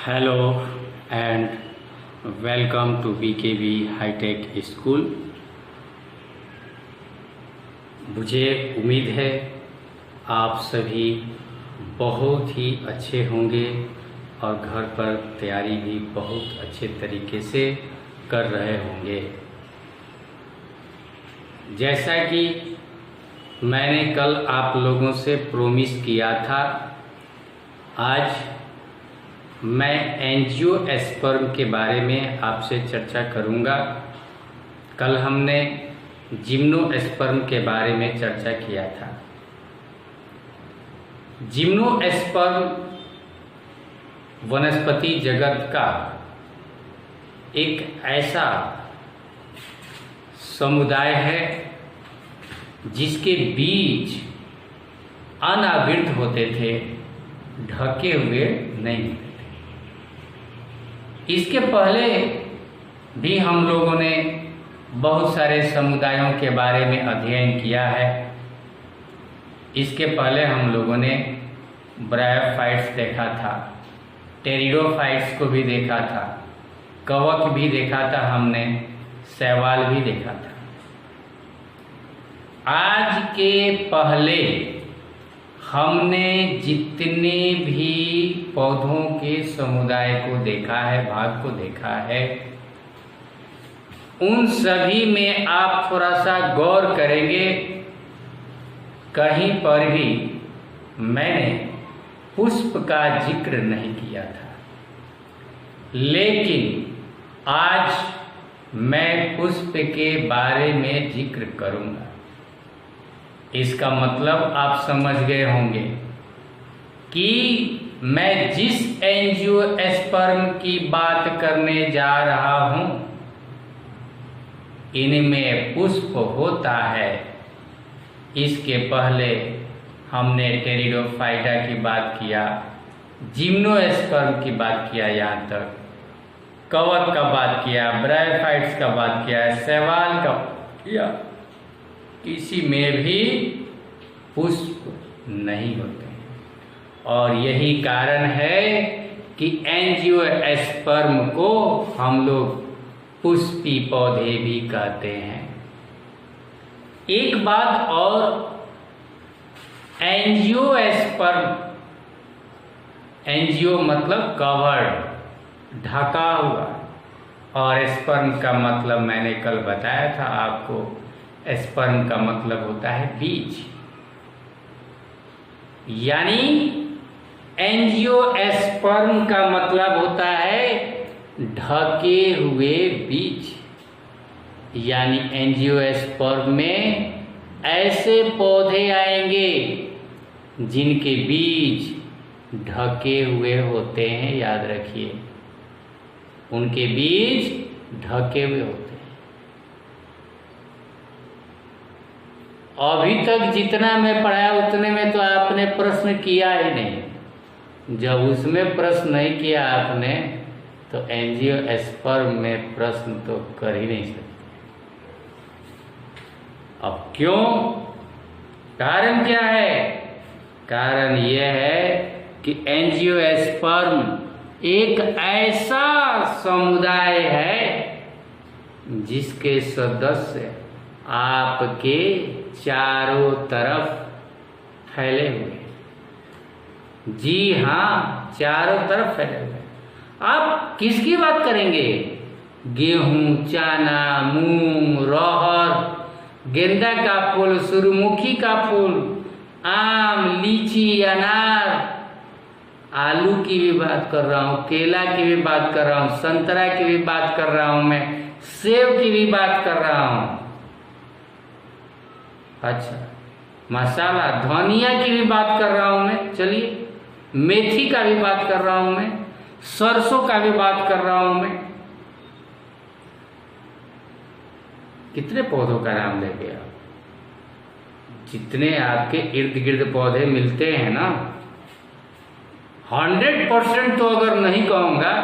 Hello and welcome to BKB hitech school. मुझे उम्मीद है आप सभी बहुत ही अच्छे होंगे और घर पर तैयारी भी बहुत अच्छे तरीके से कर रहे होंगे। जैसा कि मैंने कल आप लोगों से प्रॉमिस किया था, आज मैं एंजियोस्पर्म के बारे में आपसे चर्चा करूंगा। कल हमने जिम्नोस्पर्म के बारे में चर्चा किया था। जिम्नोस्पर्म वनस्पति जगत का एक ऐसा समुदाय है जिसके बीज अनावृत होते थे, ढके हुए नहीं होते थे। इसके पहले भी हम लोगों ने बहुत सारे समुदायों के बारे में अध्ययन किया है। इसके पहले हम लोगों ने ब्रायोफाइट्स देखा था, टेरिडोफाइट्स को भी देखा था, कवक भी देखा था, हमने शैवाल भी देखा था। आज के पहले हमने जितने भी पौधों के समुदाय को देखा है, भाग को देखा है, उन सभी में आप थोड़ा सा गौर करेंगे, कहीं पर भी मैंने पुष्प का जिक्र नहीं किया था। लेकिन आज मैं पुष्प के बारे में जिक्र करूंगा। इसका मतलब आप समझ गए होंगे कि मैं जिस एंजियोस्पर्म की बात करने जा रहा हूं, इनमें पुष्प होता है। इसके पहले हमने टेरिडोफाइटा की बात किया, जिम्नोस्पर्म की बात किया, यहाँ तक कवक का बात किया, ब्रायोफाइट्स का बात किया, शैवाल का किया। किसी में भी पुष्प नहीं होते हैं और यही कारण है कि एंजियोस्पर्म को हम लोग पुष्पी पौधे भी कहते हैं। एक बात और, एंजियोस्पर्म, एंजियो मतलब कवर्ड, ढका हुआ, और स्पर्म का मतलब मैंने कल बताया था आपको, स्पर्म का मतलब होता है बीज। यानी एंजियोस्पर्म का मतलब होता है ढके हुए बीज। यानी एंजियोस्पर्म में ऐसे पौधे आएंगे जिनके बीज ढके हुए होते हैं। याद रखिए, उनके बीज ढके हुए होते हैं। अभी तक जितना मैं पढ़ाया उतने में तो आपने प्रश्न किया ही नहीं। जब उसमें प्रश्न नहीं किया आपने, तो एंजियोस्पर्म में प्रश्न तो कर ही नहीं सकते। अब क्यों? कारण क्या है? कारण यह है कि एंजियोस्पर्म एक ऐसा समुदाय है जिसके सदस्य आपके चारों तरफ फैले हुए। जी हाँ, चारों तरफ फैले हुए। आप किसकी बात करेंगे? गेहूं, चना, मूंग, रहर, गेंदा का फूल, सूरजमुखी का फूल, आम, लीची, अनार, आलू की भी बात कर रहा हूँ, केला की भी बात कर रहा हूँ, संतरा की भी बात कर रहा हूँ, मैं सेब की भी बात कर रहा हूँ। अच्छा, मसाला, धनिया की भी बात कर रहा हूं मैं, चलिए, मेथी का भी बात कर रहा हूं मैं, सरसों का भी बात कर रहा हूं मैं। कितने पौधों का नाम लेंगे आप? जितने आपके इर्द गिर्द पौधे मिलते हैं ना, 100% तो अगर नहीं कहूंगा,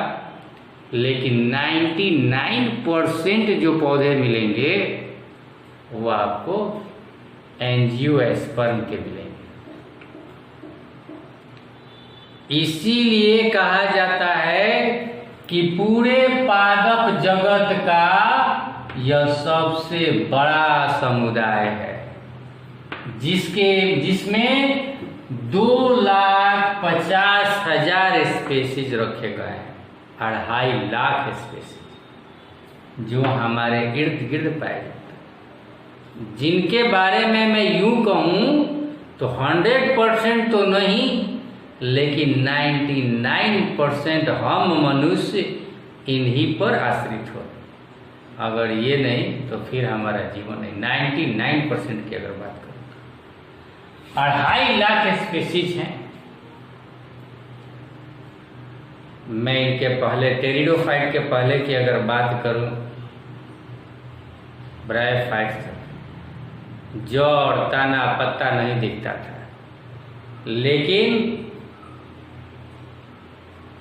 लेकिन 99% जो पौधे मिलेंगे वो आपको एंजियोस्पर्म के मिलेंगे। इसीलिए कहा जाता है कि पूरे पादप जगत का यह सबसे बड़ा समुदाय है, जिसमें 2,50,000 स्पेसीज रखे गए हैं, 2.5 लाख स्पेसीज जो हमारे इर्द गिर्द पाए जाते हैं, जिनके बारे में मैं यूं कहूं तो 100% तो नहीं, लेकिन 99% हम मनुष्य इन्हीं पर आश्रित हो। अगर ये नहीं तो फिर हमारा जीवन नहीं। 99% की अगर बात करूं तो 2.5 लाख स्पीसीज हैं। मैं इनके पहले टेरिडोफाइट के पहले की अगर बात करूं, ब्रायोफाइट, जड़ तना पत्ता नहीं दिखता था, लेकिन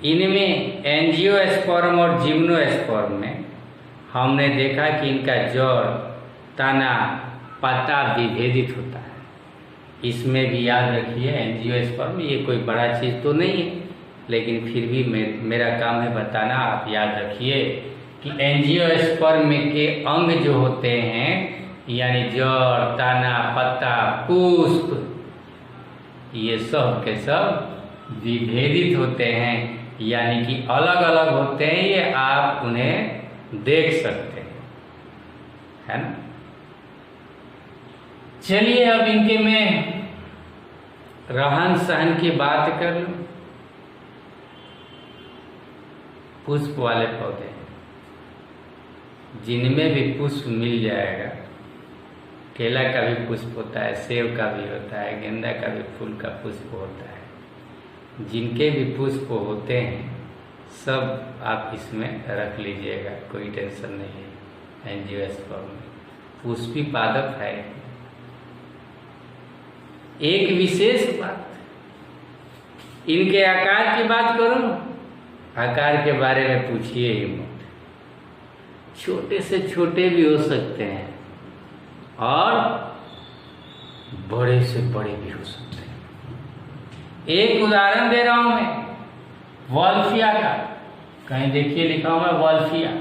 इनमें एंजियोस्पर्म और जिम्नोस्पर्म में हमने देखा कि इनका जड़ तना पत्ता विभेदित होता है। इसमें भी याद रखिए, एंजियोस्पर्म ये कोई बड़ा चीज़ तो नहीं है, लेकिन फिर भी मेरा काम है बताना। आप याद रखिए कि एंजियोस्पर्म के अंग जो होते हैं, यानी जड़ तना पत्ता पुष्प, ये सब के सब विभेदित होते हैं, यानी कि अलग अलग होते हैं। ये आप उन्हें देख सकते हैं, है ना। चलिए अब इनके में रहन सहन की बात कर लूं। पुष्प वाले पौधे जिनमें भी पुष्प मिल जाएगा, केला का भी पुष्प होता है, सेब का भी होता है, गेंदा का भी फूल का पुष्प होता है, जिनके भी पुष्प होते हैं सब आप इसमें रख लीजिएगा, कोई टेंशन नहीं है। एंजियोस्पर्म पुष्पी पादप है। एक विशेष बात, इनके आकार की बात करूं, आकार के बारे में पूछिए ही मत। छोटे से छोटे भी हो सकते हैं और बड़े से बड़े भी हो सकते हैं। एक उदाहरण दे रहा हूं मैं वॉल्फिया का, कहीं देखिए लिखा हुआ है वॉल्फिया,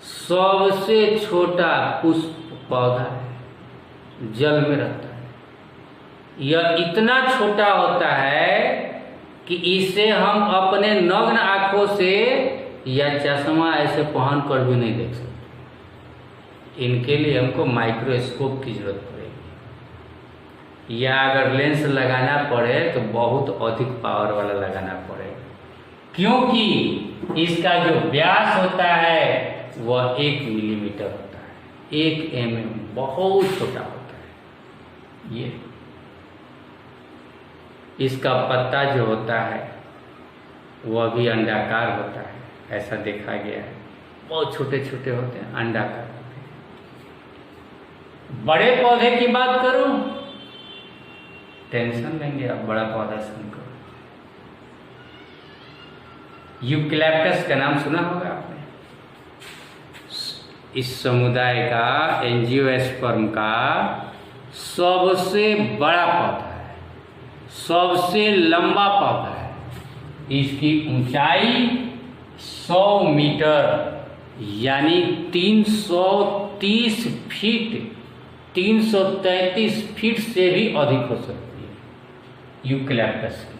सबसे छोटा पुष्प पौधा है, जल में रहता है। यह इतना छोटा होता है कि इसे हम अपने नग्न आंखों से या चश्मा ऐसे पहन कर भी नहीं देख सकते। इनके लिए हमको माइक्रोस्कोप की जरूरत पड़ेगी, या अगर लेंस लगाना पड़े तो बहुत अधिक पावर वाला लगाना पड़ेगा, क्योंकि इसका जो व्यास होता है वह 1 मिलीमीटर होता है, 1 mm, बहुत छोटा होता है। ये इसका पत्ता जो होता है वह भी अंडाकार होता है, ऐसा देखा गया है। बहुत छोटे छोटे होते हैं, अंडाकार होते हैं। बड़े पौधे की बात करूं, टेंशन लेंगे आप, बड़ा पौधा सुनकर। यूकैलिप्टस का नाम सुना होगा आपने। इस समुदाय का, एंजियोस्पर्म का सबसे बड़ा पौधा है, सबसे लंबा पौधा है। इसकी ऊंचाई 100 मीटर यानी 330 फीट, 333 फीट से भी अधिक हो सकती है यूकैलिप्टस की।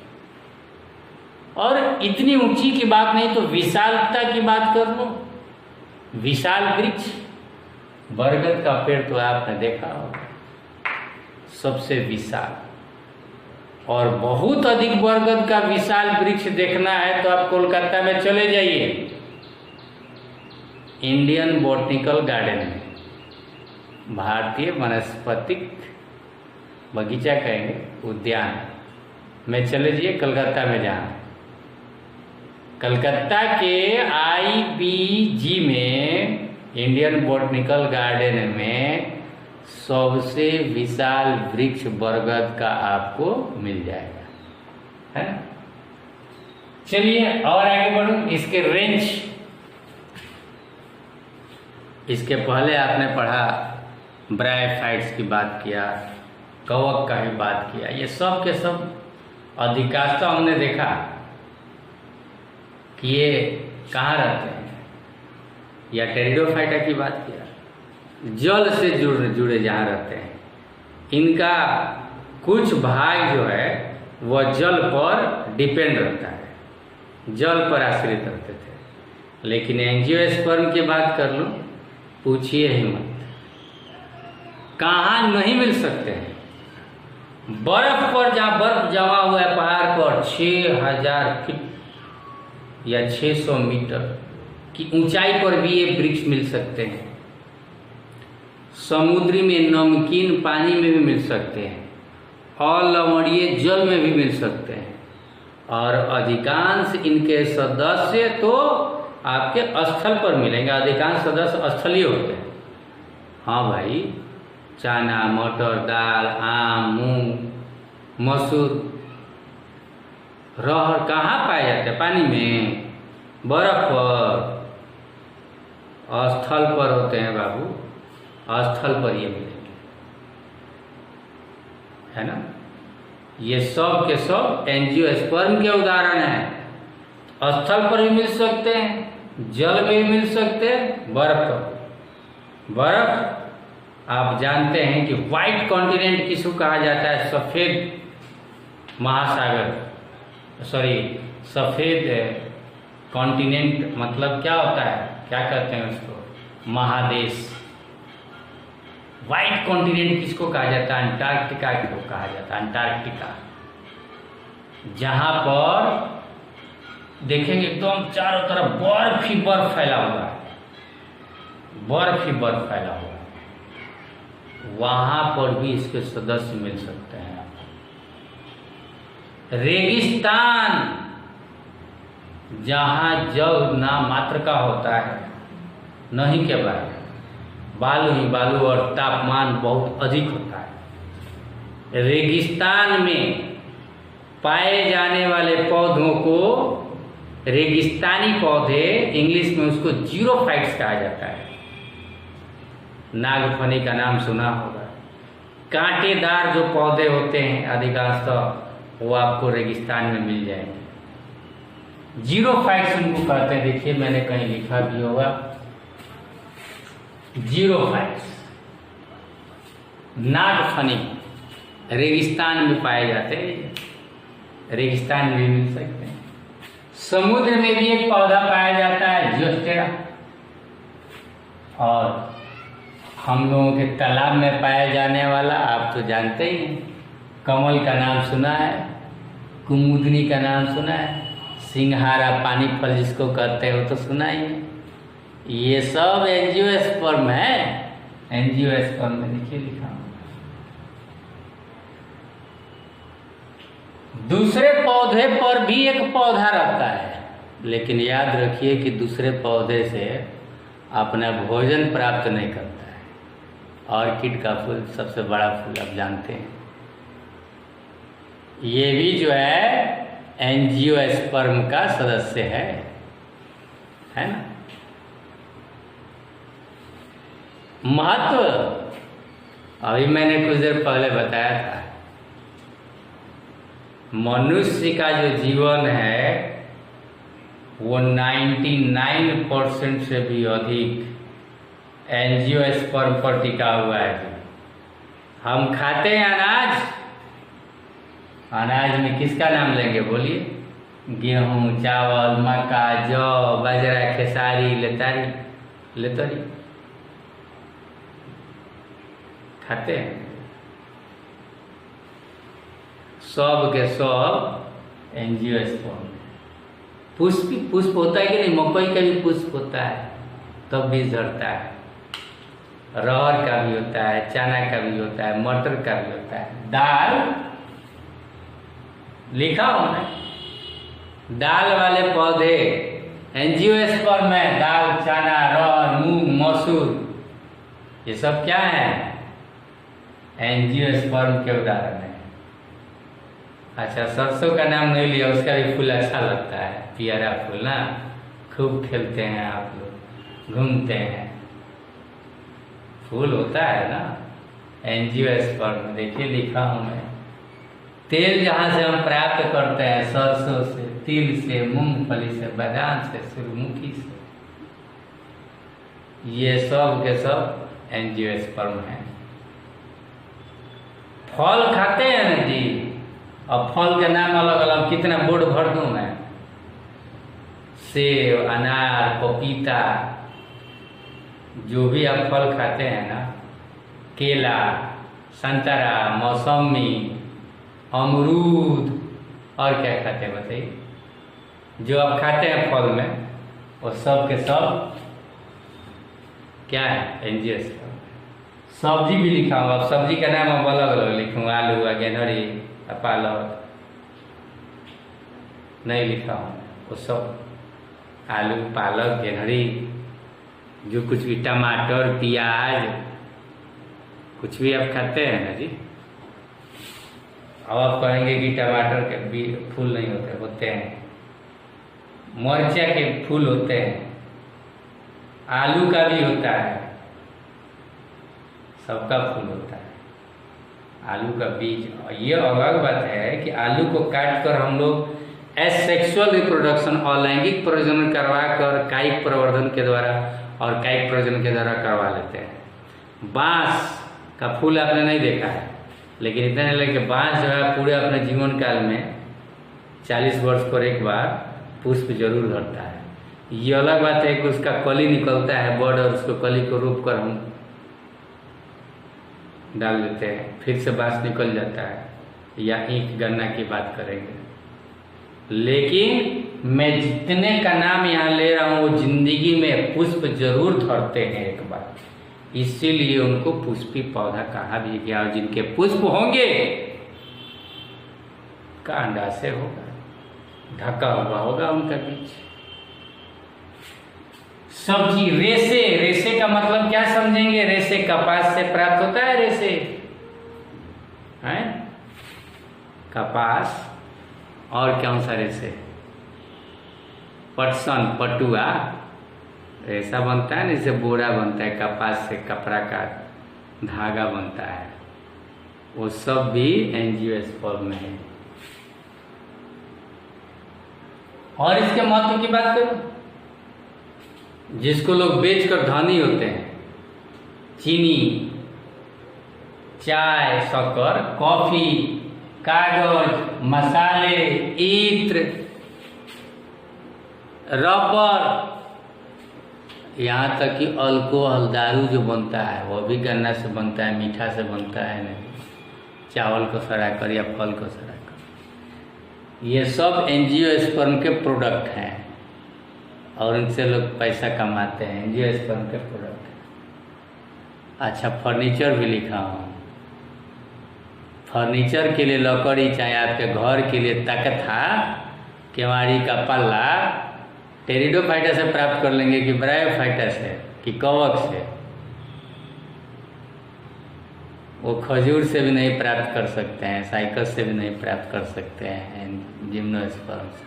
और इतनी ऊंची की बात नहीं तो विशालता की बात कर लो, विशाल वृक्ष, बरगद का पेड़ तो आपने देखा होगा, सबसे विशाल। और बहुत अधिक बरगद का विशाल वृक्ष देखना है तो आप कोलकाता में चले जाइए, इंडियन बॉटनिकल गार्डन में, भारतीय वनस्पतिक बगीचा कहेंगे, उद्यान में चले जाइए कलकत्ता में। जहाँ कलकत्ता के IBG में, इंडियन बॉटनिकल गार्डन में सबसे विशाल वृक्ष बरगद का आपको मिल जाएगा, है ना। चलिए और आगे बढ़ूं। इसके रेंज, इसके पहले आपने पढ़ा, ब्रायोफाइट्स की बात किया, कवक का भी बात किया, ये सब के सब अधिकांशतः हमने देखा कि ये कहाँ रहते हैं, या टेरिडोफाइटा की बात किया, जल से जुड़े जहाँ रहते हैं, इनका कुछ भाग जो है वह जल पर डिपेंड रहता है, जल पर आश्रित रहते थे। लेकिन एंजियोस्पर्म की बात कर लो, पूछिए ही मत, कहाँ नहीं मिल सकते हैं। बर्फ पर, जहाँ बर्फ जमा हुआ है पहाड़ पर 6000 फीट या 600 मीटर की ऊंचाई पर भी ये वृक्ष मिल सकते हैं। समुद्री में नमकीन पानी में भी मिल सकते हैं, और लवणीय जल में भी मिल सकते हैं। और अधिकांश इनके सदस्य तो आपके स्थल पर मिलेंगे, अधिकांश सदस्य स्थलीय होते हैं। हाँ भाई, चना, मटर, दाल, आम, मूंग, मसूर, रहर कहाँ पाए जाते हैं? पानी में, बर्फ पर, स्थल पर होते हैं बाबू, स्थल पर ये मिलेंगे, है ना। ये सब के सब एंजियोस्पर्म के उदाहरण हैं। स्थल पर भी मिल सकते हैं, जल में भी मिल सकते हैं, बर्फ पर। बर्फ आप जानते हैं कि व्हाइट कॉन्टिनेंट किसको कहा जाता है? सफ़ेद महासागर, सफ़ेद कॉन्टिनेंट मतलब क्या होता है, क्या कहते हैं उसको? महादेश। व्हाइट कॉन्टिनेंट किसको कहा जाता है? अंटार्कटिका को कहा जाता है, अंटार्कटिका। जहाँ पर देखेंगे एकदम चारों तरफ बर्फ ही बर्फ फैला हुआ है, बर्फ ही बर्फ फैला हुआ है, वहाँ पर भी इसके सदस्य मिल सकते हैं। रेगिस्तान, जहाँ जल ना मात्र का होता है, नहीं के बराबर, बालू ही बालू और तापमान बहुत अधिक होता है। रेगिस्तान में पाए जाने वाले पौधों को रेगिस्तानी पौधे, इंग्लिश में उसको जीरोफाइट्स कहा जाता है। नागफनी का नाम सुना होगा। कांटेदार जो पौधे होते हैं अधिकांशतः वो आपको रेगिस्तान में मिल जाएंगे। जीरोफाइट्स उनको कहते हैं। देखिए मैंने कहीं लिखा भी होगा, जीरोफाइट्स नागफनी रेगिस्तान में पाए जाते हैं, रेगिस्तान में भी मिल सकते हैं। समुद्र में भी एक पौधा पाया जाता है, जियोस्टेरा, और हम लोगों के तालाब में पाया जाने वाला आप तो जानते ही हैं, कमल का नाम सुना है, कुमुदनी का नाम सुना है, सिंघारा पानी फल जिसको कहते हैं वो तो सुना ही है। ये सब एंजियोस्पर्म है। एंजियोस्पर्म में देखिए लिखा हूं। दूसरे पौधे पर भी एक पौधा रहता है, लेकिन याद रखिए कि दूसरे पौधे से अपना भोजन प्राप्त नहीं करता है। ऑर्किड का फूल सबसे बड़ा फूल आप जानते हैं। ये भी जो है एंजियोस्पर्म का सदस्य है ना। महत्व अभी मैंने कुछ देर पहले बताया था। मनुष्य का जो जीवन है वो 99% से भी अधिक एंजियोस्पर्म पर टिका हुआ है। हम खाते हैं अनाज, अनाज में किसका नाम लेंगे बोलिए? गेहूँ, चावल, मक्का, जौ, बाजरा, खेसारी, लेतरी खाते हैं। सब के सब एंजियोस्पर्म। पुष्प होता है कि नहीं? मकई का भी पुष्प होता है, तब बीज झड़ता है। रहर का भी होता है, चना का भी होता है, मटर का भी होता है। दाल लिखा होना, दाल वाले पौधे एंजियोस्पर्म में, दाल, चना, रहर, मूंग, मसूर, ये सब क्या है? एंजियोस्पर्म के उदाहरण है। अच्छा, सरसों का नाम नहीं लिया, उसका भी फूल अच्छा लगता है, प्यारा फूल ना, खूब खेलते हैं आप लोग, घूमते हैं, फूल होता है ना एंजियोस्पर्म। देखिए लिखा हूँ मैं, तेल जहाँ से हम प्राप्त करते हैं, सरसों से, तिल से, मूंगफली से, बादाम से, सूरजमुखी से, ये सब के सब एंजियोस्पर्म है। फल खाते हैं ना जी, और फल के नाम अलग अलग कितना बोर्ड भर दूं मैं, सेब, अनार, पपीता, जो भी आप फल खाते हैं ना, केला, संतरा, मौसमी, अमरूद, और क्या खाते हैं बताइए, जो आप खाते हैं फल में, वो सब के सब क्या है, एंजियोस्पर्म। सब्जी भी लिखा हूँ, अब सब्जी का नाम अब अलग अलग लिखूँ, आलू, गेंहरी, पालक नहीं लिखा हूँ, वो सब आलू, पालक, गेंहरी, जो कुछ भी, टमाटर, प्याज, कुछ भी आप खाते हैं ना जी। अब आप कहेंगे कि टमाटर के भी फूल नहीं होते हैं, मिर्चा के फूल होते हैं, आलू का भी होता है, सबका फूल होता है, आलू का बीज। ये अलग बात है कि आलू को काट कर हम लोग एसेक्सुअल रिप्रोडक्शन, अलैंगिक प्रजनन करवा कर कायिक प्रवर्धन के द्वारा और कायिक प्रजनन के द्वारा करवा लेते हैं। बांस का फूल आपने नहीं देखा है, लेकिन इतना नहीं लगे कि बांस जो है पूरे अपने जीवन काल में 40 वर्ष पर एक बार पुष्प जरूर धरता है। ये अलग बात है कि उसका कली निकलता है बड़, और उसको कली को रोप कर हम डाल देते हैं, फिर से बांस निकल जाता है, या ईंख गन्ना की बात करेंगे। लेकिन मैं जितने का नाम यहाँ ले रहा हूँ वो जिंदगी में पुष्प जरूर धरते हैं एक बार, इसीलिए उनको पुष्पी पौधा कहा भी गया। और जिनके पुष्प होंगे कांडा से होगा, ढका हुआ होगा उनका बीज। सब्जी, रेशे, रेशे का मतलब क्या समझेंगे? रेशे कपास से प्राप्त होता है, रेशे है कपास, और कौन सा रेशे? पटसन, पटुआ रेशा बनता है ना, इससे बोरा बनता है, कपास से कपड़ा का धागा बनता है, वो सब भी एंजियोस्पर्म में है। और इसके महत्व की बात करूं, जिसको लोग बेचकर धनी होते हैं, चीनी, चाय, शक्कर, कॉफी, कागज, मसाले, इत्र, रबर, यहाँ तक कि अल्कोहल, दारू जो बनता है वो भी गन्ना से बनता है, मीठा से बनता है, नहीं चावल को सड़ाकर या फल को सड़ाकर। ये सब एंजियोस्पर्म के प्रोडक्ट हैं और इनसे लोग पैसा कमाते हैं, एंजियोस्पर्म के प्रोडक्ट हैं। अच्छा, फर्नीचर भी लिखा हूँ। फर्नीचर के लिए लकड़ी, चाहे आपके घर के लिए तख्ता, केवाड़ी का पल्ला, टेरिडोफाइटा से प्राप्त कर लेंगे कि ब्रायोफाइटा से कि कवक से, वो खजूर से भी नहीं प्राप्त कर सकते हैं, साइकस से भी नहीं प्राप्त कर सकते हैं, जिम्नोस्पर्म से।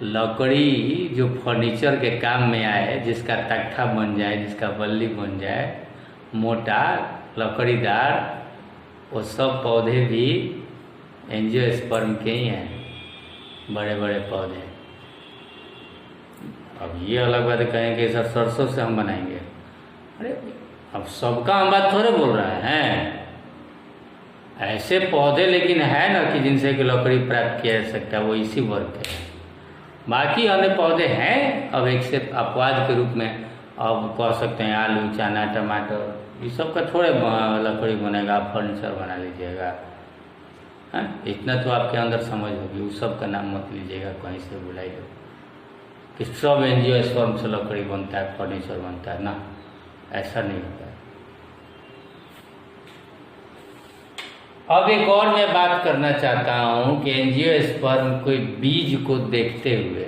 लकड़ी जो फर्नीचर के काम में आए, जिसका तख्ता बन जाए, जिसका बल्ली बन जाए, मोटा लकड़ीदार, वो सब पौधे भी एंजियोस्पर्म के ही हैं, बड़े बड़े पौधे। अब ये अलग बात कहेंगे सर सरसों से हम बनाएंगे, अरे अब सबका हम बात थोड़े बोल रहे हैं, ऐसे पौधे लेकिन है ना कि जिनसे कि लकड़ी प्राप्त किया जा सकता है, वो इसी वर्ग के हैं। बाकी अन्य पौधे हैं, अब एक से अपवाद के रूप में अब कह सकते हैं आलू, चना, टमाटर, ये सब का थोड़े लकड़ी बनेगा, आप फर्नीचर बना लीजिएगा, हाँ इतना तो आपके अंदर समझ होगी। उस सब का नाम मत लीजिएगा कहीं से बुलाइए कि सब एंजियोस्पर्म से लकड़ी बनता है, फर्नीचर बनता है, ना ऐसा नहीं होता है। अब एक और मैं बात करना चाहता हूँ कि एंजियोस्पर्म कोई बीज को देखते हुए,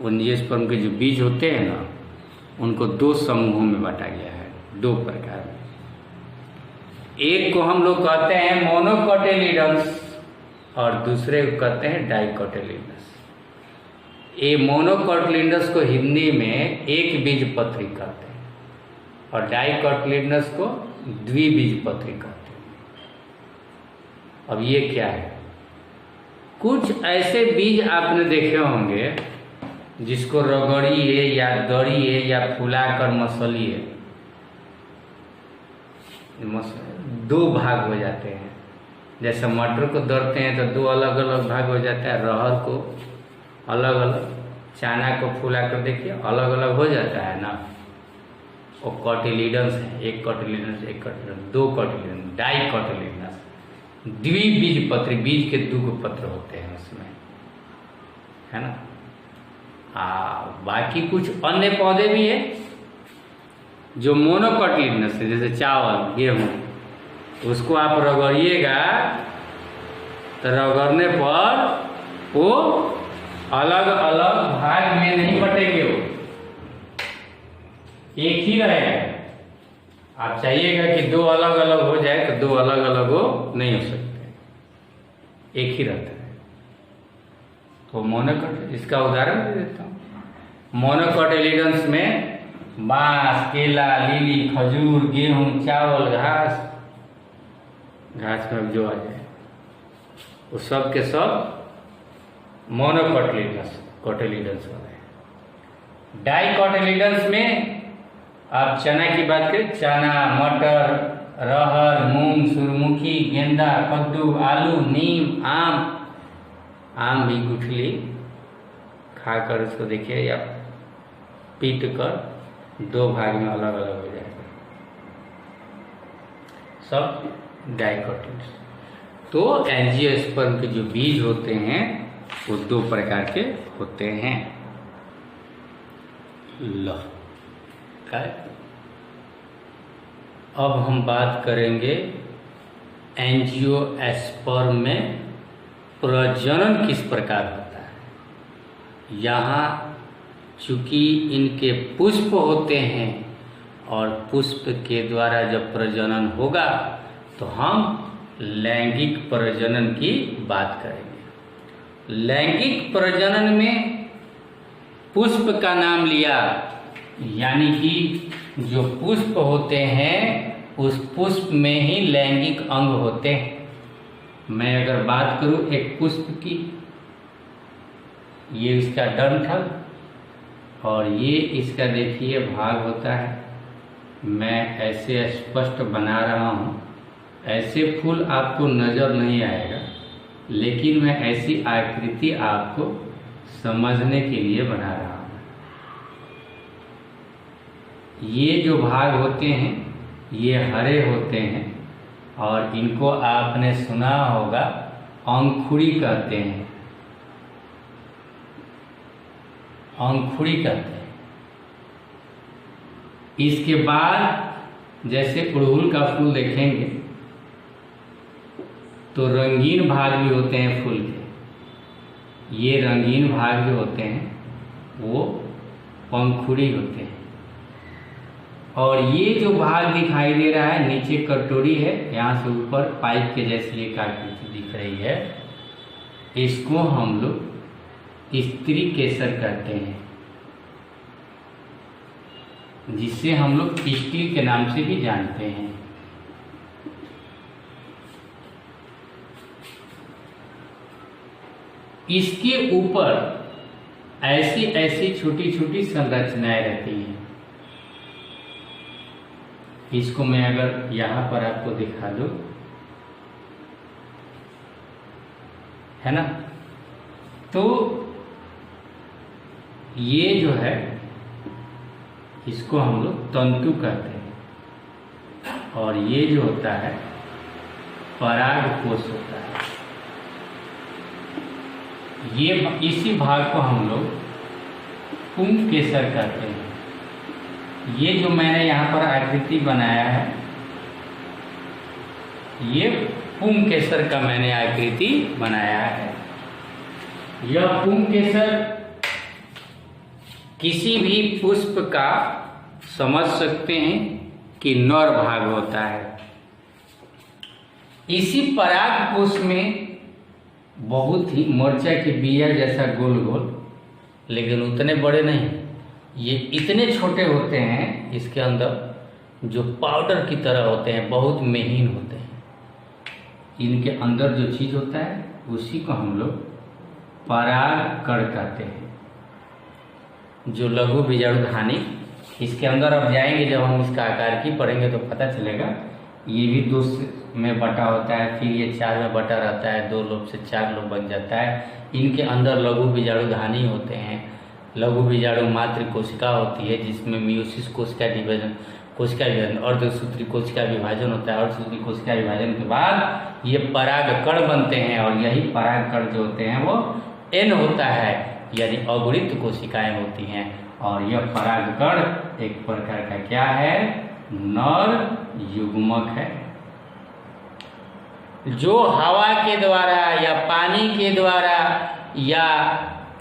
एंजियोस्पर्म के जो बीज होते हैं ना, उनको दो समूहों में बांटा गया है, दो प्रकार में। एक को हम लोग कहते हैं मोनोकोटिलिडन्स और दूसरे को कहते हैं डाइकोटिलिडन्स। ये मोनोकोटिलिडन्स को हिंदी में एक बीजपत्री कहते हैं और डाइकोटिलिडन्स को द्विबीजपत्री कहते हैं। मोनोकोटिलिडन्स को हिंदी में एक बीजपत्री कहते हैं और डाइकोटिलिडन्स को द्विबीजपत्री कहते हैं। मोनोकोटिलिडन्स को हिंदी में एक बीजपत्री कहते हैं और डाइकोटिलिडन्स को द्विबीजपत्री कहते हैं। मोनोकोटिलिडन्स को हिंदी में एक बीजपत्री कहते हैं और डाइकोटिलिडन्स को द्विबीजपत्री कहते हैं। मोनोकोटिलिडन्स को हिंदी में एक बीजपत्री कहते हैं और डाइकोटिलिडन्स को द्विबीजपत्री कहते हैं। अब ये क्या है? कुछ ऐसे बीज आपने देखे होंगे जिसको रगड़िए या दड़िए या फुलाकर मसलिए, दो भाग हो जाते हैं। जैसे मटर को दरते हैं तो दो अलग अलग भाग हो जाता है, रहर को अलग अलग, चना को फुला कर देखिए अलग अलग हो जाता है ना। वो कॉटिलिडन्स है, एक कॉटिलिडन्स, एक कॉटिलिडन्स, दो कॉटिलिडन्स, डाई कॉटिलिडन्स, द्विबीजपत्री, बीज के दो पत्र होते हैं उसमें, है ना। बाकी कुछ अन्य पौधे भी हैं जो मोनोकॉटिलिडनस है, जैसे चावल, गेहूँ, उसको आप रगड़िएगा तो रगड़ने पर वो अलग अलग भाग में नहीं बटेंगे, वो एक ही रहेगा। आप चाहिएगा कि दो अलग अलग हो जाए तो दो अलग अलग हो नहीं हो सकते, एक ही रहता है। तो मोनोकॉटिलिडन्स, इसका उदाहरण दे देता हूँ। मोनोकॉटिलिडन्स में बांस, केला, लीली, खजूर, गेहूं, चावल, घास में जो आ जाए वो सब के सब मोनोकॉटिलिडन्स वाले हैं। डाइकॉटिलिडन्स में आप चना की बात करें, चना, मटर, रहर, मूंग, सूरजमुखी, गेंदा, कद्दू, आलू, नीम, आम भी गुठली खाकर उसको देखिए या पीट कर दो भाग में अलग अलग हो जाएगा, सब डाइकोटिल्स। तो एंजियोस्पर्म के जो बीज होते हैं वो दो प्रकार के होते हैं। लो, अब हम बात करेंगे एंजियोस्पर्म में प्रजनन किस प्रकार होता है। यहाँ चूंकि इनके पुष्प होते हैं और पुष्प के द्वारा जब प्रजनन होगा तो हम लैंगिक प्रजनन की बात करेंगे। लैंगिक प्रजनन में पुष्प का नाम लिया, यानी कि जो पुष्प होते हैं उस पुष्प में ही लैंगिक अंग होते हैं। मैं अगर बात करूं एक पुष्प की, ये इसका डंठल और ये इसका देखिए भाग होता है। मैं ऐसे स्पष्ट बना रहा हूँ, ऐसे फूल आपको नजर नहीं आएगा, लेकिन मैं ऐसी आकृति आपको समझने के लिए बना रहा हूँ। ये जो भाग होते हैं ये हरे होते हैं और इनको आपने सुना होगा अंकुड़ी कहते हैं, अंकुड़ी कहते हैं। इसके बाद जैसे अड़हुल का फूल देखेंगे तो रंगीन भाग भी होते हैं फूल के, ये रंगीन भाग जो होते हैं वो पंखुड़ी होते हैं। और ये जो भाग दिखाई दे रहा है नीचे कटोरी है, यहाँ से ऊपर पाइप के जैसी एक आकृति दिख रही है, इसको हम लोग स्त्री केसर कहते हैं, जिसे हम लोग स्टील के नाम से भी जानते हैं। इसके ऊपर ऐसी ऐसी छोटी छोटी संरचनाएं रहती हैं। इसको मैं अगर यहाँ पर आपको दिखा दूं, है ना, तो ये जो है इसको हम लोग तंतु कहते हैं और ये जो होता है पराग कोश होता है। ये इसी भाग को हम लोग पुंग केसर कहते हैं। ये जो मैंने यहाँ पर आकृति बनाया है ये पुंग केसर का मैंने आकृति बनाया है। यह पुंग केसर किसी भी पुष्प का समझ सकते हैं कि नर भाग होता है। इसी पराग कोश में बहुत ही मिर्चा के बिया जैसा गोल गोल, लेकिन उतने बड़े नहीं, ये इतने छोटे होते हैं, इसके अंदर जो पाउडर की तरह होते हैं, बहुत महीन होते हैं। इनके अंदर जो चीज होता है उसी को हम लोग परागकण कहते हैं। जो लघु बीजाणुधानी, इसके अंदर अब जाएंगे जब हम इसका आकार की पढ़ेंगे तो पता चलेगा। ये भी 2 में बटा होता है, फिर ये 4 में बटा रहता है, 2 लोब से 4 लोब बन जाता है। इनके अंदर लघु बीजाणुधानी होते हैं। लघु बीजाणु मात्र कोशिका होती है जिसमें मियोसिस कोशिका विभाजन अर्धसूत्री कोशिका विभाजन होता है। अर्धसूत्री कोशिका विभाजन के बाद ये परागकण बनते हैं और यही परागकण जो होते हैं वो एन होता है, यानी अगुणित कोशिकाएं होती हैं। और यह परागकण एक प्रकार का क्या है? नर युग्मक है, जो हवा के द्वारा या पानी के द्वारा या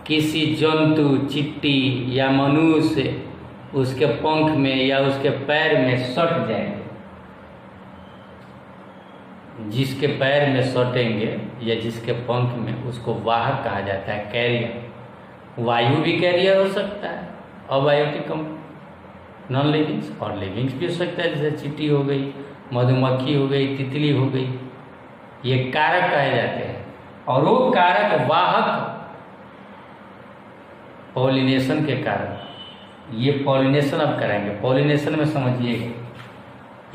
किसी जंतु, चींटी या मनुष्य उसके पंख में या उसके पैर में सट जाएंगे। जिसके पैर में सटेंगे या जिसके पंख में, उसको वाहक कहा जाता है, कैरियर। वायु भी कैरियर हो सकता है, अबायोटिक नॉन लिविंग्स, और लिविंग्स भी हो सकता है, जैसे चींटी हो गई, मधुमक्खी हो गई, तितली हो गई। ये कारक कहे जाते हैं। और वो कारक वाहक पॉलिनेशन के कारण, ये पॉलिनेशन अब कराएंगे। पॉलिनेशन में समझिएगा,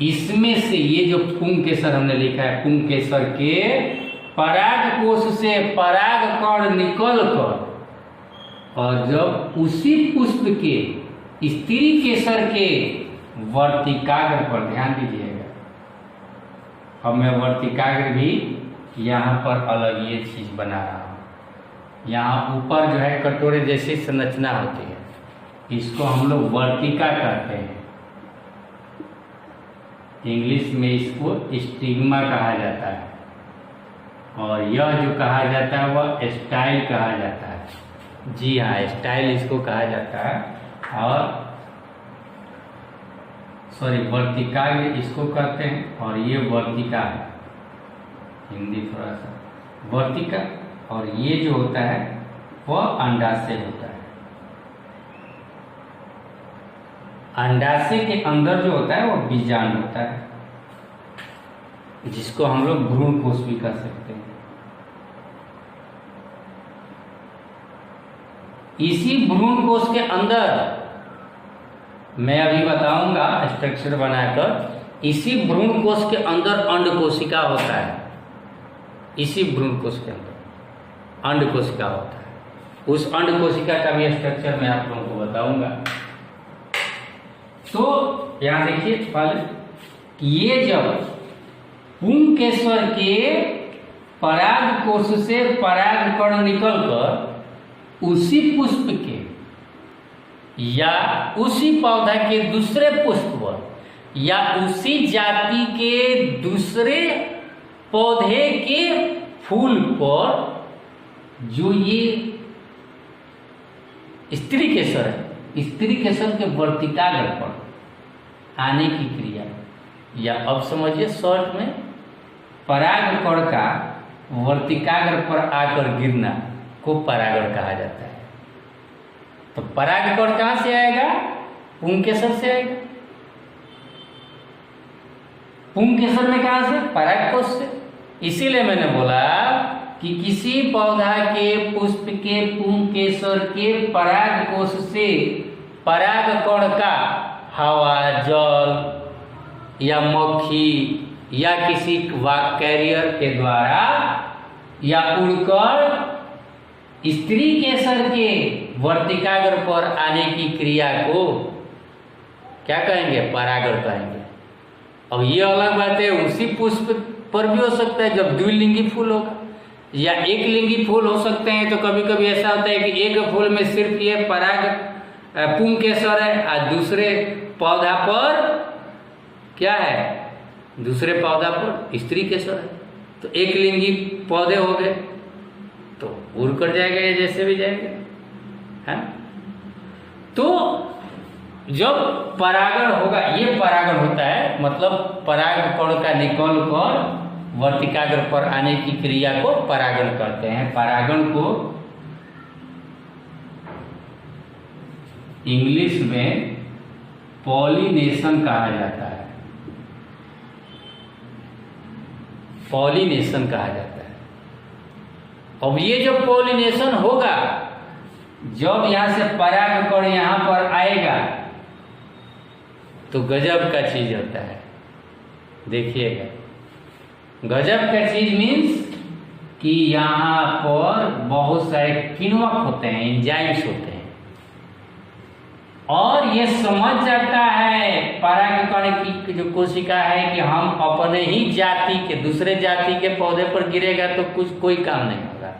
इसमें से ये जो पुंकेसर हमने लिखा है, पुंकेसर के पराग कोश से पराग कण निकल कर और जब उसी पुष्प के स्त्री केसर के वर्तिकाग्र पर, ध्यान दीजिएगा, अब मैं वर्तिकाग्र भी यहाँ पर अलग ये चीज बना रहा हूँ। यहाँ ऊपर जो है कटोरे जैसी संरचना होती है, इसको हम लोग वर्तिका कहते हैं। इंग्लिश में इसको स्टिग्मा कहा जाता है, और यह जो कहा जाता है वह स्टाइल कहा जाता है। जी हाँ, स्टाइल इसको कहा जाता है। और सॉरी, वर्तिका इसको कहते हैं, और ये वर्तिका है, हिंदी थोड़ा सा, वर्तिका। और ये जो होता है वह अंडाशय होता है। अंडाशय के अंदर जो होता है वह बीजांड होता है, जिसको हम लोग भ्रूण कोश भी कह सकते हैं। इसी भ्रूण कोश के अंदर मैं अभी बताऊंगा स्ट्रक्चर बनाकर। इसी भ्रूण कोश के अंदर अंड कोशिका होता है। इसी भ्रूण कोश के अंदर अंड कोशिका होता है। उस अंड कोशिका का भी स्ट्रक्चर मैं आप लोगों को बताऊंगा। तो यहां देखिए पहले, ये जब पुंकेसर के पराग कोश से पराग कण निकलकर उसी पुष्प के या उसी पौधा के दूसरे पुष्प पर या उसी जाति के दूसरे पौधे के फूल पर, जो ये स्त्री केसर है, स्त्री केसर के वर्तिकाग्र पर आने की क्रिया, या अब समझिए शॉर्ट में, पराग कण का वर्तिकाग्र पर आकर गिरना को परागण कहा जाता है। तो परागकण कहां से आएगा? पुंकेसर से आएगा। पुंकेसर में कहां से? परागकोश से। इसीलिए मैंने बोला कि किसी पौधा के पुष्प के पुंकेसर के परागकोश से परागकण का हवा, जल या मक्खी या किसी कैरियर के द्वारा या उड़कर स्त्री केसर के वर्तिकाग्र पर आने की क्रिया को क्या कहेंगे? परागण कहेंगे। अब ये अलग बात है, उसी पुष्प पर भी हो सकता है जब द्विलिंगी फूल होगा, या एक लिंगी फूल हो सकते हैं। तो कभी कभी ऐसा होता है कि एक फूल में सिर्फ ये पराग पुंकेसर है और दूसरे पौधा पर क्या है? दूसरे पौधा पर स्त्री केसर है। तो एक लिंगी पौधे हो गए तो उड़ कर जाएगा, ये जैसे भी जाएगा, है। तो जब परागण होगा, ये परागण होता है, मतलब पराग कण का निकल कर वर्तिकाग्र पर आने की क्रिया को परागण करते हैं। परागण को इंग्लिश में पॉलिनेशन कहा जाता है। पॉलिनेशन कहा जाता है। अब ये जो पॉलिनेशन होगा, जब यहां से परागकण यहां पर आएगा तो गजब का चीज होता है। देखिएगा, गजब का चीज मीन्स कि यहां पर बहुत सारे किण्वक होते हैं, एंजाइम्स होते हैं, और ये समझ जाता है परागकण की जो कोशिका है कि हम अपने ही जाति के दूसरे जाति के पौधे पर गिरेगा तो कुछ कोई काम नहीं होगा।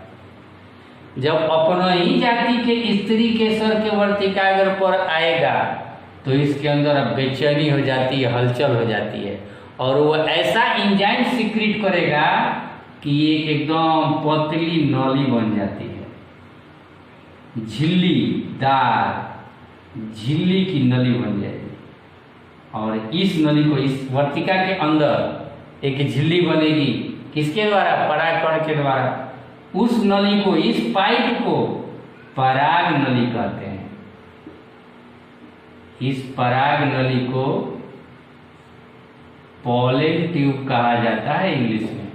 जब अपना ही जाति के स्त्री केसर के वर्तिकाग्र पर आएगा तो इसके अंदर अब बेचैनी हो जाती है, हलचल हो जाती है, और वो ऐसा एंजाइम सीक्रेट करेगा कि ये एकदम पतली नली बन जाती है, झिल्लीदार झिल्ली की नली बन जाएगी। और इस नली को, इस वर्तिका के अंदर एक झिल्ली बनेगी, किसके द्वारा? परागकण के द्वारा। उस नली को, इस पाइप को पराग नली कहते हैं। इस पराग नली को पॉलन ट्यूब कहा जाता है इंग्लिश में।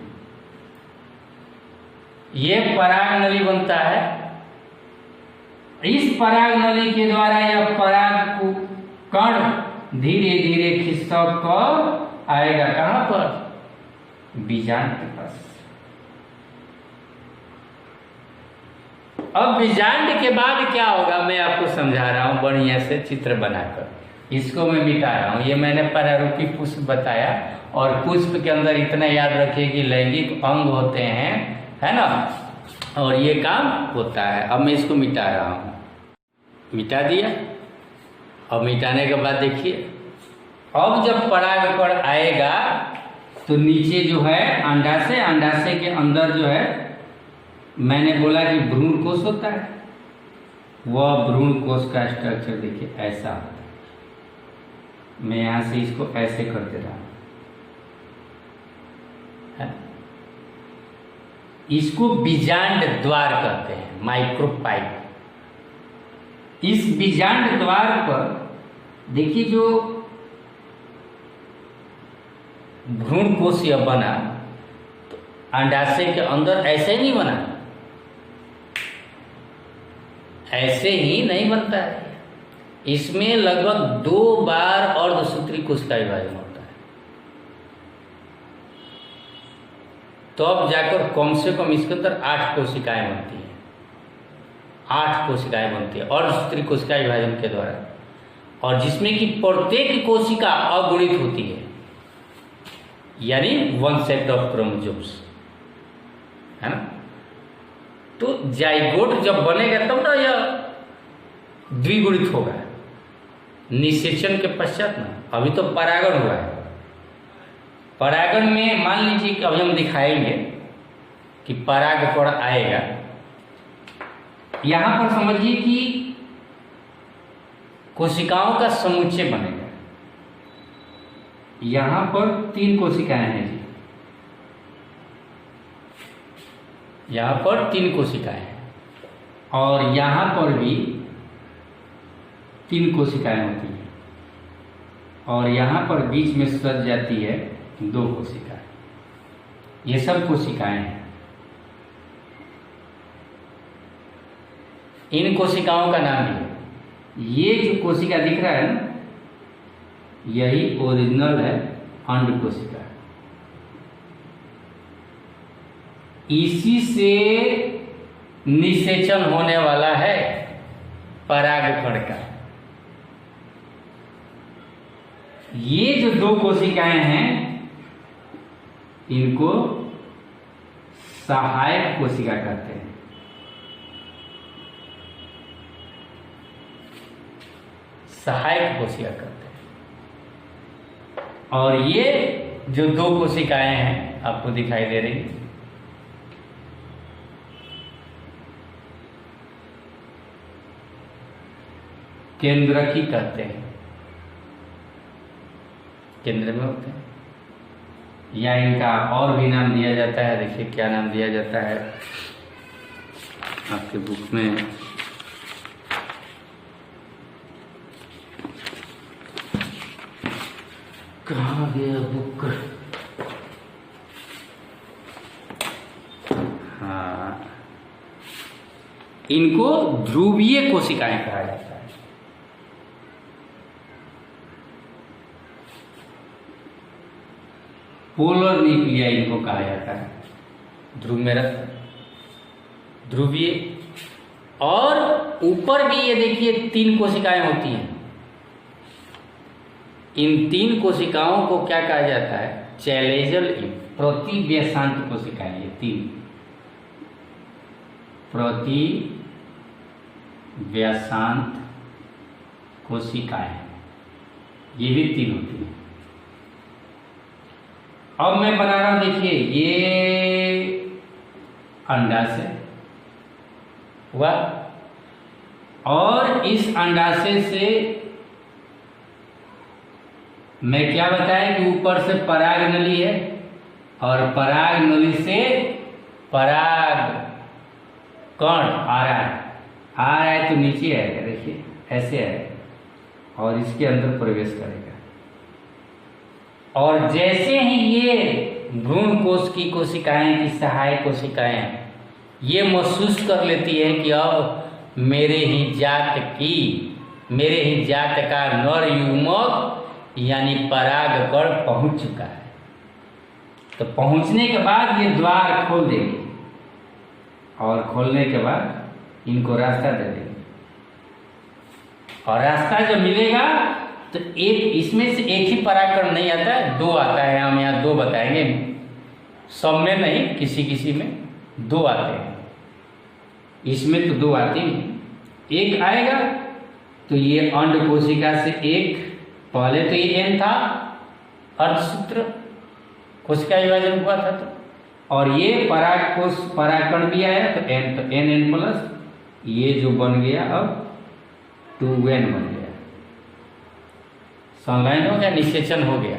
यह पराग नली बनता है। इस पराग नली के द्वारा यह पराग को कण धीरे धीरे खिसक कर आएगा कहां पर? बीजांड के पास। अब बीजांड के बाद क्या होगा मैं आपको समझा रहा हूं बढ़िया से चित्र बनाकर। इसको मैं मिटा रहा हूं। ये मैंने प्रारूपी पुष्प बताया, और पुष्प के अंदर इतना याद रखिए कि लैंगिक अंग होते हैं, है ना, और ये काम होता है। अब मैं इसको मिटा रहा हूं। मिटा दिया। अब मिटाने के बाद देखिए, अब जब परागकण आएगा तो नीचे जो है अंडाशय, अंडाशय के अंदर जो है मैंने बोला कि भ्रूण कोश होता है, वह भ्रूण कोश का स्ट्रक्चर देखिए ऐसा होता है। मैं यहां से इसको ऐसे कर दे रहा हूं। इसको बीजांड द्वार कहते हैं, माइक्रोपाइप। इस बीजांड द्वार पर देखिए जो भ्रूण कोश यह बना, तो अंडाशय के अंदर ऐसे नहीं बना, ऐसे ही नहीं बनता है। इसमें लगभग 2 बार अर्धसूत्री कोशिका विभाजन होता है, तो अब जाकर कम से कम इसके अंदर 8 कोशिकाएं बनती हैं। 8 कोशिकाएं बनती है अर्धसूत्री कोशिका विभाजन के द्वारा, और जिसमें कि प्रत्येक कोशिका अगुणित होती है, यानी 1 सेट ऑफ क्रोमोसोम्स, है ना। तो जाइगोट जब बनेगा तब ना यह द्विगुणित होगा निषेचन के पश्चात ना। अभी तो परागण हुआ है। परागण में मान लीजिए कि अभी हम दिखाएंगे कि परागकण आएगा। यहां पर समझिए कि कोशिकाओं का समुच्चय बनेगा। यहां पर 3 कोशिकाएं हैं जी, यहां पर 3 कोशिकाएं हैं, और यहां पर भी 3 कोशिकाएं होती हैं, और यहां पर बीच में सज जाती है 2 कोशिकाएं। ये सब कोशिकाएं हैं। इन कोशिकाओं का नाम भी है। ये जो कोशिका दिख रहा है ना, यही ओरिजिनल है अंड कोशिका। इसी से निषेचन होने वाला है परागकण का। ये जो 2 कोशिकाएं हैं, इनको सहायक कोशिका कहते हैं। सहायक कोशिका कहते हैं। और ये जो 2 कोशिकाएं हैं आपको दिखाई दे रही, केंद्रकी कहते हैं। केंद्र में होते हैं, या इनका और भी नाम दिया जाता है। देखिए क्या नाम दिया जाता है आपके बुक में। कहाँ गया बुक? इनको ध्रुवीय कोशिकाएं कहा जाता है। पोलर न्यूक्लिया इनको कहा जाता है, ध्रुव में रखते ध्रुवीय। और ऊपर भी ये देखिए 3 कोशिकाएं होती हैं। इन 3 कोशिकाओं को क्या कहा जाता है? चैलेजल प्रतिव्यासांत कोशिकाएं। ये 3 प्रतिव्यासांत कोशिकाएं, ये भी 3 होती हैं। अब मैं बना रहा हूं, देखिए ये अंडाशय हुआ, और इस अंडाशय से मैं क्या बताया कि ऊपर से पराग नली है, और पराग नली से पराग कण आ रहा है तो नीचे आएगा, देखिए ऐसे है, और इसके अंदर प्रवेश करेगा। और जैसे ही ये भ्रूण कोश की कोशिकाएं की सहायक कोशिकाएं ये महसूस कर लेती है कि अब मेरे ही जात का नर युग्मक यानी परागकण पहुंच चुका है, तो पहुंचने के बाद ये द्वार खोल देंगे, और खोलने के बाद इनको रास्ता दे देंगे। और रास्ता जब मिलेगा तो एक इसमें से एक ही परागकण नहीं आता है, 2 आता है। हम यहाँ 2 बताएंगे, सब में नहीं, किसी में 2 आते हैं। इसमें तो 2 आते हैं। एक आएगा तो ये अंड कोशिका से एक, पहले तो ये N था, अर्धसूत्र कोशिका विभाजन हुआ था, तो और ये परागकण भी आया तो N प्लस, ये जो बन गया अब 2N बन गया, संलयन हो गया, निषेचन हो गया।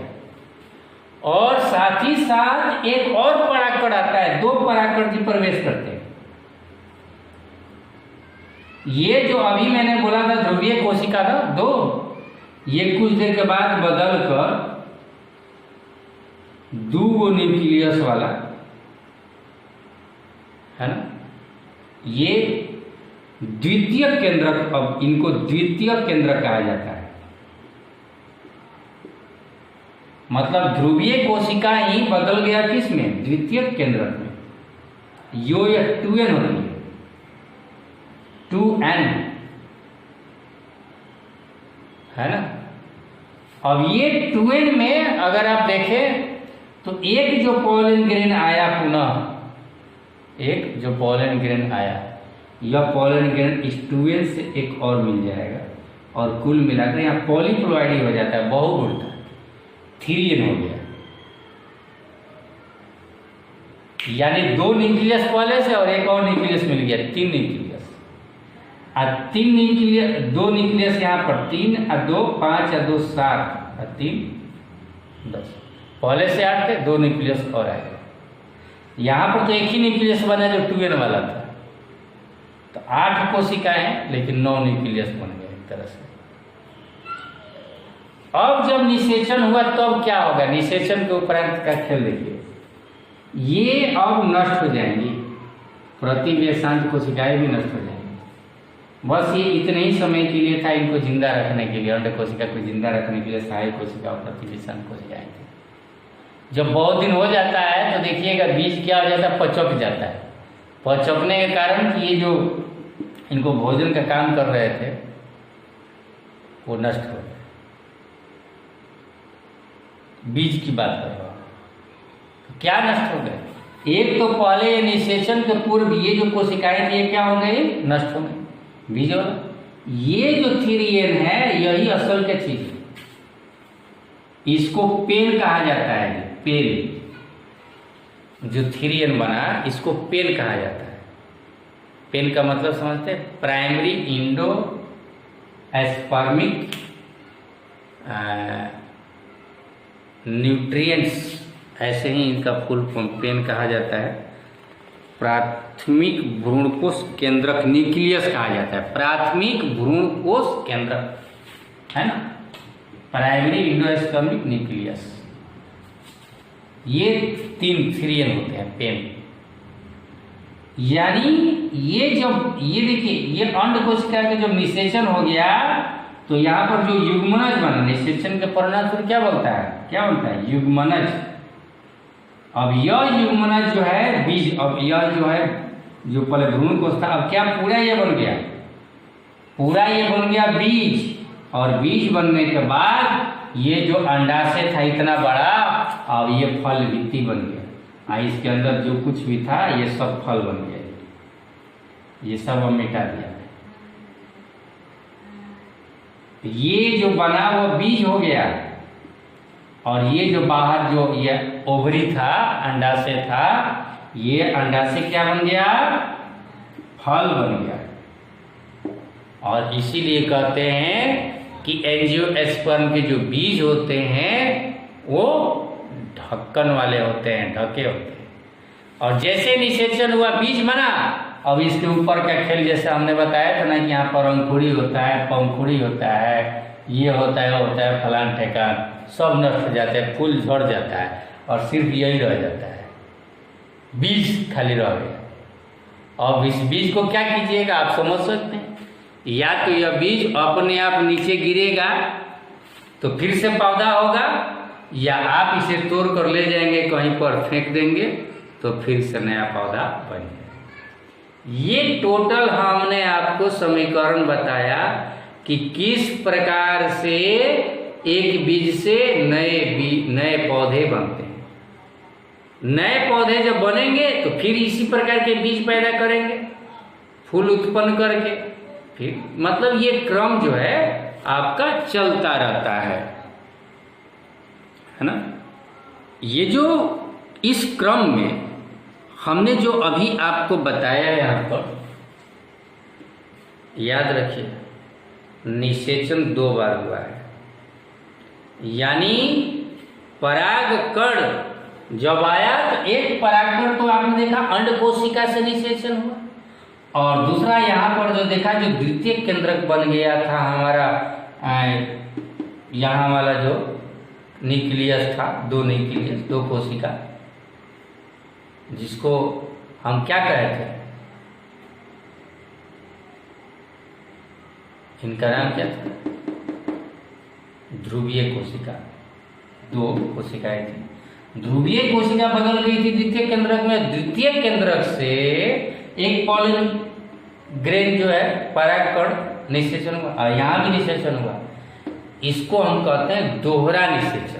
और साथ ही साथ एक और परागकण आता है, 2 परागकण भी प्रवेश करते हैं। ये जो अभी मैंने बोला था ध्रुवीय कोशिका था 2, ये कुछ देर के बाद बदल कर 2 न्यूक्लियस वाला है ना, ये द्वितीय केंद्रक, अब इनको द्वितीय केंद्रक कहा जाता है। मतलब ध्रुवीय कोशिका ही बदल गया किस में? द्वितीय केंद्रक में। यो या 2N होती है, 2N है ना। अब ये 2N में अगर आप देखें तो एक जो पॉलन ग्रेन आया, पुनः एक जो पॉलन ग्रेन आया, यह पॉलन ग्रेन इस 2N से एक और मिल जाएगा, और कुल मिलाकर यहाँ पॉलीप्लॉइडी हो जाता है, बहुगुणित 3N हो गया। यानी 2 न्यूक्लियस पहले से और एक और न्यूक्लियस मिल गया, 3 न्यूक्लियस। 3 न्यूक्लियस, 2 न्यूक्लियस यहाँ पर 3 और 2 5 और 2 7 और 3 10, पहले से 8 थे, 2 न्यूक्लियस और आएगा। यहाँ पर तो एक ही न्यूक्लियस बना जो 2N वाला था, तो 8 कोशिकाएं हैं, लेकिन 9 न्यूक्लियस बन गए एक तरह से। अब जब निषेचन हुआ तब क्या होगा? निषेचन के उपरांत का खेल देखिए, ये अब नष्ट हो जाएंगी, प्रतिव्यासांत कोशिकाएं भी नष्ट हो जाएंगी। बस ये इतने ही समय के लिए था, इनको जिंदा रखने के लिए, अंड कोशिका को जिंदा रखने के लिए सहायक कोशिका और प्रतिव्यासांत कोशिकाएं थी। जब बहुत दिन हो जाता है तो देखिएगा बीज क्या हो जाता है? पचक जाता है। पचकने के कारण कि ये जो इनको भोजन का काम कर रहे थे वो नष्ट हो गए। बीज की बात कर रहा हूं, क्या नष्ट हो गए? एक तो पहले निषेचन के पूर्व ये जो कोशिकाएं थी क्या हो गई? नष्ट हो गई, बीज वाला। ये जो 3N है यही असल की चीज है, इसको पेन कहा जाता है। पेन जो 3N बना इसको पेन कहा जाता है। पेन का मतलब समझते हैं? प्राइमरी इंडो एस्पर्मिक न्यूट्रिएंट्स, ऐसे ही इनका फुल फॉर्म पेन कहा जाता है। प्राथमिक भ्रूणकोश केंद्रक न्यूक्लियस कहा जाता है, प्राथमिक भ्रूणकोश केंद्रक है ना, प्राइमरी इंडोएस्पर्मिक न्यूक्लियस। ये 3 होते हैं पेन। यानी ये देखिए ये अंड कोशिका का जब निषेचन हो गया तो यहाँ पर जो युग्मनज बना, निषेचन के परिणामस्वरूप क्या बनता है युग्मनज। अब यह युग्मनज जो है बीज, अब यह जो है जो पहले भ्रूण कोश था, अब क्या पूरा ये बन गया, पूरा ये बन गया बीज। और बीज बनने के बाद ये जो अंडाशय था इतना बड़ा, अब ये फल भित्ति बन गया। इसके अंदर जो कुछ भी था ये सब फल बन गया, ये सब हम मिटा दिया। ये जो बना वो बीज हो गया, और ये जो बाहर जो ये ओवरी था, अंडाशय था, ये अंडाशय क्या बन गया, फल बन गया। और इसीलिए कहते हैं कि एंजियोस्पर्म के जो बीज होते हैं वो ढक्कन वाले होते हैं, ढके होते हैं। और जैसे निषेचन हुआ बीज बना, अब इसके ऊपर का खेल जैसे हमने बताया था ना कि यहाँ पर अंकुरी होता है, पंखुड़ी होता है, ये होता है, वो होता है, फलान ठेकान, सब नष्ट हो जाते हैं, फूल झड़ जाता है और सिर्फ यही रह जाता है, बीज खाली रह गया। अब इस बीज को क्या कीजिएगा आप समझ सकते हैं, या तो यह बीज अपने आप नीचे गिरेगा तो फिर से पौधा होगा, या आप इसे तोड़ कर ले जाएंगे कहीं पर फेंक देंगे तो फिर से नया पौधा बन जाएगा। ये टोटल हमने आपको समीकरण बताया कि किस प्रकार से एक बीज से नए पौधे बनते हैं। नए पौधे जब बनेंगे तो फिर इसी प्रकार के बीज पैदा करेंगे, फूल उत्पन्न करके, फिर मतलब ये क्रम जो है आपका चलता रहता है ना। ये जो इस क्रम में हमने जो अभी आपको बताया है यहाँ पर, याद रखिए निषेचन 2 बार हुआ है, यानी परागकण जब आया तो एक परागकण तो आपने देखा अंड कोशिका से निषेचन हुआ, और दूसरा यहाँ पर जो देखा जो द्वितीय केंद्रक बन गया था हमारा, यहाँ वाला जो न्यूक्लियस था, 2 न्यूक्लियस, 2 कोशिका, जिसको हम क्या कहे थे, इनका नाम क्या था, ध्रुवीय कोशिका, 2 कोशिकाएं थी। ध्रुवीय कोशिका बदल गई थी द्वितीय केंद्रक में, द्वितीय केंद्रक से एक पॉलिन ग्रेन जो है परागकण निषेचन हुआ, यहाँ भी निषेचन हुआ। इसको हम कहते हैं दोहरा निषेचन।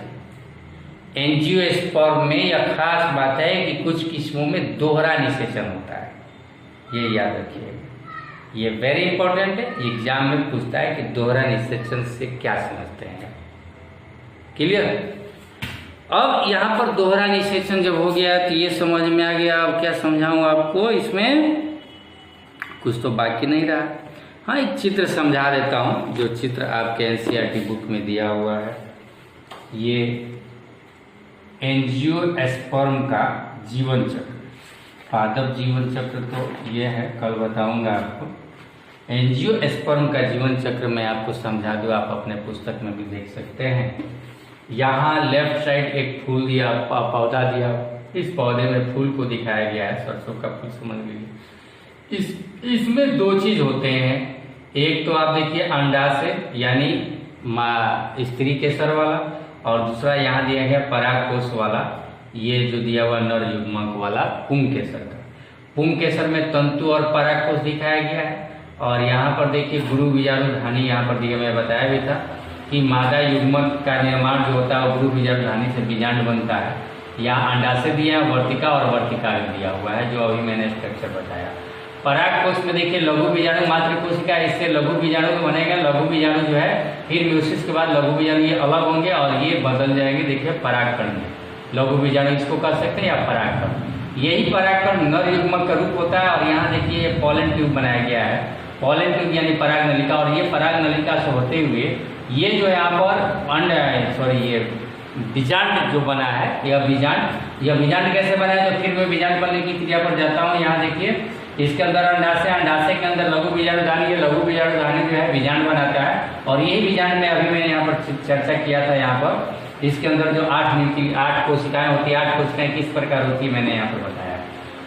एंजियोस्पर्म में यह खास बात है कि कुछ किस्मों में दोहरा निषेचन होता है, ये याद रखिएगा, ये वेरी इंपॉर्टेंट है। एग्जाम में पूछता है कि दोहरा निषेचन से क्या समझते हैं, क्लियर। अब यहाँ पर दोहरा निषेचन जब हो गया तो ये समझ में आ गया। अब क्या समझाऊं आपको, इसमें कुछ तो बाकी नहीं रहा। हाँ, एक चित्र समझा देता हूँ, जो चित्र आपके एनसीईआरटी बुक में दिया हुआ है। ये एंजियोस्पर्म का जीवन चक्र, पादप जीवन चक्र तो ये है, कल बताऊंगा आपको। एंजियोस्पर्म का जीवन चक्र मैं आपको समझा दूँ, आप अपने पुस्तक में भी देख सकते हैं। यहाँ लेफ्ट साइड एक फूल दिया, पौधा दिया, इस पौधे में फूल को दिखाया गया है, सरसों का फूल समझ लीजिए। इसमें 2 चीज होते हैं, एक तो आप देखिए अंडाशय यानी स्त्री केसर वाला, और दूसरा यहाँ दिया गया परागकोश वाला, ये जो दिया हुआ नर युग्मक वाला पुंकेसर का। पुंकेसर में तंतु और परागकोश दिखाया गया है, और यहाँ पर देखिए गुरु बीजाणुधानी, यहाँ पर दिया, मैं बताया भी था कि मादा युग्मक का निर्माण जो होता है वो गुरु बीजाणुधानी से बीजांड बनता है। यहाँ अंडाशय दिया है, वर्तिका और वर्तिका दिया हुआ है, जो अभी मैंने स्ट्रक्चर बताया। परागकोश में देखिए लघु बीजाणु मात्र कोशिका, इससे लघु बीजाणु तो बनेगा। लघु बीजाणु जो है फिर म्यूसिस के बाद लघु बीजाणु ये अलग होंगे और ये बदल जाएंगे, देखिए परागकण में। लघु बीजाणु इसको कर सकते हैं या परागकण। यही परागकण नर युग्मक का रूप होता है, और यहाँ देखिए ये पॉलन ट्यूब बनाया गया है, पॉलन ट्यूब यानी पराग नलिका। और ये पराग नलिका से होते हुए ये जो यहाँ पर ये बीजांड जो बना है, यह बीजांड कैसे बना है, तो फिर मैं बीजांड बनने की क्रिया पर जाता हूँ। यहाँ देखिए इसके अंदर अंडाशय के अंदर लघु बीजाणुधानी, ये लघु बीजाणुधानी जो है बीजांड बनाता है, और यही बीजांड में अभी मैंने यहाँ पर चर्चा किया था। यहाँ पर इसके अंदर जो 8 कोशिकाएं होती है, 8 कोशिकाएं किस प्रकार होती है मैंने यहाँ पर बताया।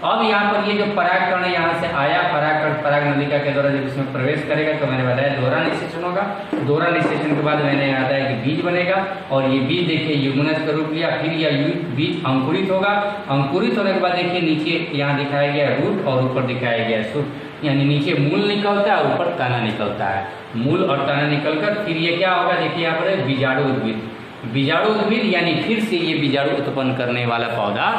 अब यहाँ पर ये जो परागकण यहाँ से आया, परागकण पराग नलिका के द्वारा जब इसमें प्रवेश करेगा तो मैंने बताया दोहरा निषेचन होगा। दोहरा निषेचन के बाद मैंने यहाँ बताया कि बीज बनेगा और ये बीज देखिए युग्मनज का रूप लिया, फिर यह बीज अंकुरित होगा। अंकुरित होने के बाद देखिए नीचे यहाँ दिखाया गया रूट और ऊपर दिखाया गया सूट, यानी नीचे मूल निकलता है और ऊपर तना निकलता है। मूल और तना निकलकर फिर ये क्या होगा, देखिए यहाँ पर बीजाणु उद्भिद, बीजाणु उद्भिद यानी फिर से ये बीजाणु उत्पन्न करने वाला पौधा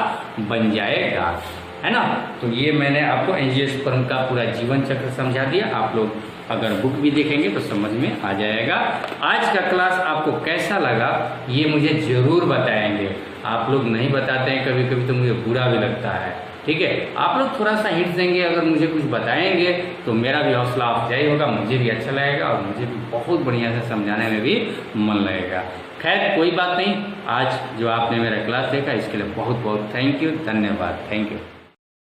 बन जाएगा, है ना। तो ये मैंने आपको एंजियोस्पर्म का पूरा जीवन चक्र समझा दिया। आप लोग अगर बुक भी देखेंगे तो समझ में आ जाएगा। आज का क्लास आपको कैसा लगा ये मुझे ज़रूर बताएंगे। आप लोग नहीं बताते हैं कभी कभी तो मुझे बुरा भी लगता है, ठीक है। आप लोग थोड़ा सा हिंट देंगे, अगर मुझे कुछ बताएंगे तो मेरा भी हौसला अफजाई होगा, मुझे भी अच्छा लगेगा और मुझे भी बहुत बढ़िया से समझाने में भी मन लगेगा। खैर कोई बात नहीं, आज जो आपने मेरा क्लास देखा इसके लिए बहुत बहुत थैंक यू, धन्यवाद, थैंक यू।